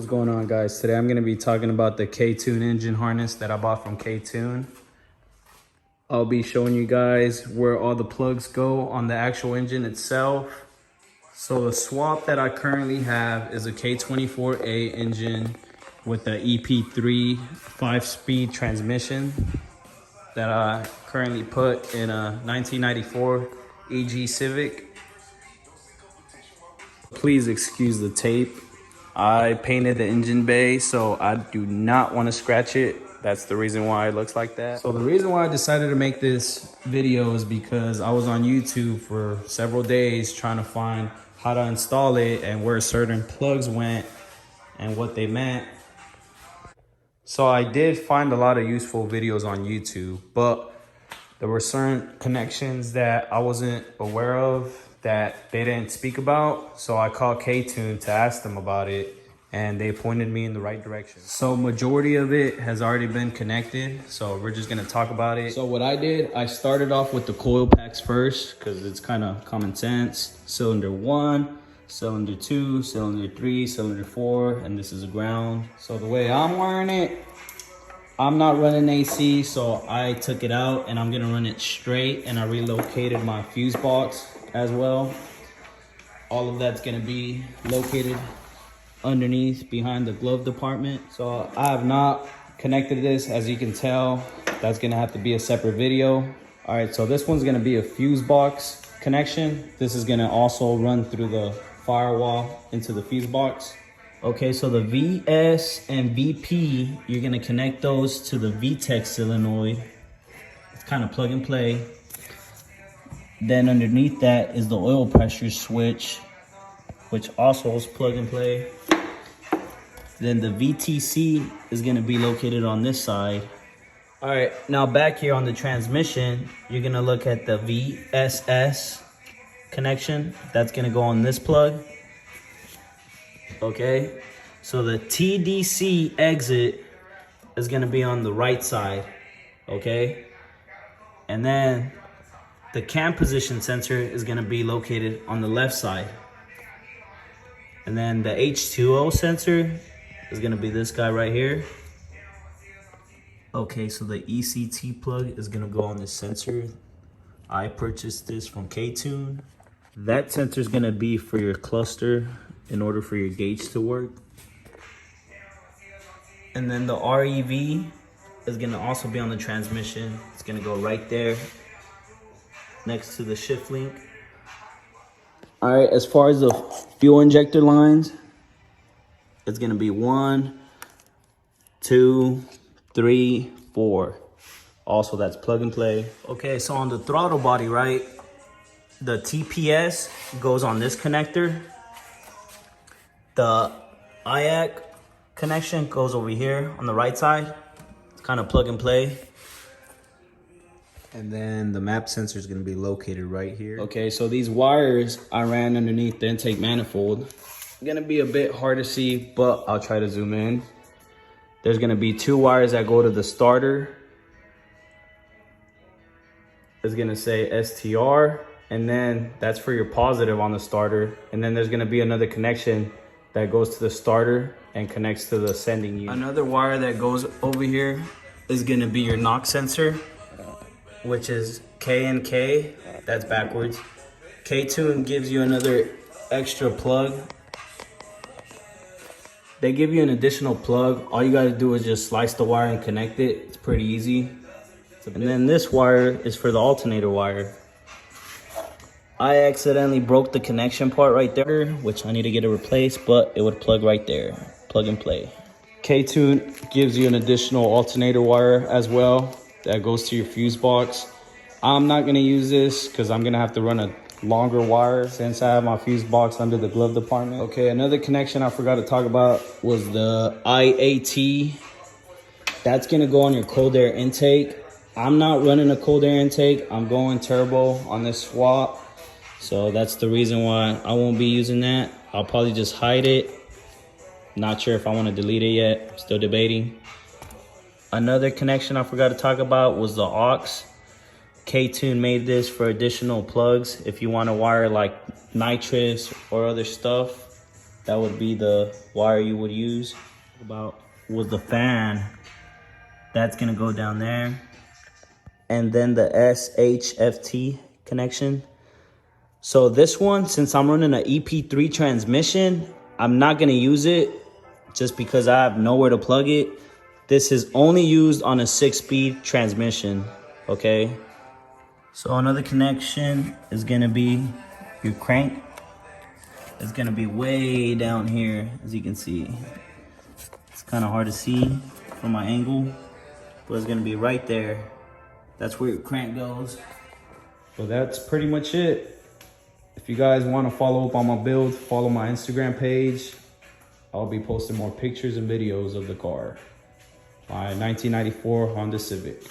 What's going on, guys? Today I'm going to be talking about the K-Tune engine harness that I bought from K-Tune. I'll be showing you guys where all the plugs go on the actual engine itself. So the swap that I currently have is a K24A engine with the EP3 5-speed transmission that I currently put in a 1994 EG Civic. Please excuse the tape. I painted the engine bay, so I do not want to scratch it. That's the reason why it looks like that. So the reason why I decided to make this video is because I was on YouTube for several days trying to find how to install it and where certain plugs went and what they meant. So I did find a lot of useful videos on YouTube, but there were certain connections that I wasn't aware of that they didn't speak about. So I called K-Tune to ask them about it, and they pointed me in the right direction. So majority of it has already been connected, so we're just gonna talk about it. So what I did, I started off with the coil packs first because it's kind of common sense. Cylinder 1, cylinder 2, cylinder 3, cylinder 4, and this is a ground. So the way I'm wiring it, I'm not running AC, so I took it out and I'm gonna run it straight, and I relocated my fuse box as well. All of that's gonna be located underneath behind the glove department. So I have not connected this, as you can tell. That's gonna have to be a separate video. All right, so this one's gonna be a fuse box connection. This is gonna also run through the firewall into the fuse box. Okay, so the VS and VP, you're gonna connect those to the VTEC solenoid. It's kind of plug and play. Then underneath that is the oil pressure switch, which also is plug and play. Then the VTC is gonna be located on this side. All right, now back here on the transmission, you're gonna look at the VSS connection. That's gonna go on this plug. Okay, so the TDC exit is gonna be on the right side, okay? And then the cam position sensor is gonna be located on the left side. And then the H2O sensor is gonna be this guy right here. Okay, so the ECT plug is gonna go on this sensor. I purchased this from K-Tune. That sensor is gonna be for your cluster in order for your gauge to work. And then the REV is gonna also be on the transmission. It's gonna go right there next to the shift link. All right, as far as the fuel injector lines, it's gonna be 1, 2, 3, 4. Also, that's plug and play. Okay, so on the throttle body, right, the TPS goes on this connector. The IAC connection goes over here on the right side. It's kind of plug and play. And then the map sensor is going to be located right here. Okay, so these wires I ran underneath the intake manifold. Going to be a bit hard to see, but I'll try to zoom in. There's going to be 2 wires that go to the starter. It's going to say STR, and then that's for your positive on the starter. And then there's going to be another connection that goes to the starter and connects to the sending unit. Another wire that goes over here is going to be your knock sensor, which is K and K. That's backwards. K-Tune gives you another extra plug. They give you an additional plug. All you gotta do is just slice the wire and connect it. It's pretty easy. And then this wire is for the alternator wire. I accidentally broke the connection part right there, which I need to get it replaced, but it would plug right there. Plug and play. K-Tune gives you an additional alternator wire as well that goes to your fuse box. I'm not gonna use this because I'm gonna have to run a longer wire since I have my fuse box under the glove department. Okay, another connection I forgot to talk about was the IAT. That's gonna go on your cold air intake. I'm not running a cold air intake. I'm going turbo on this swap. So that's the reason why I won't be using that. I'll probably just hide it. Not sure if I want to delete it yet. Still debating. Another connection I forgot to talk about was the aux. K-Tune made this for additional plugs if you want to wire like nitrous or other stuff. that would be the wire you would use. About was the fan. That's gonna go down there. And then the SHFT connection. So this one, since I'm running an EP3 transmission, I'm not gonna use it just because I have nowhere to plug it. This is only used on a 6-speed transmission, okay? So another connection is gonna be your crank. It's gonna be way down here, as you can see. It's kind of hard to see from my angle, but it's gonna be right there. That's where your crank goes. So that's pretty much it. If you guys want to follow up on my build, follow my Instagram page. I'll be posting more pictures and videos of the car. My 1994 Honda Civic.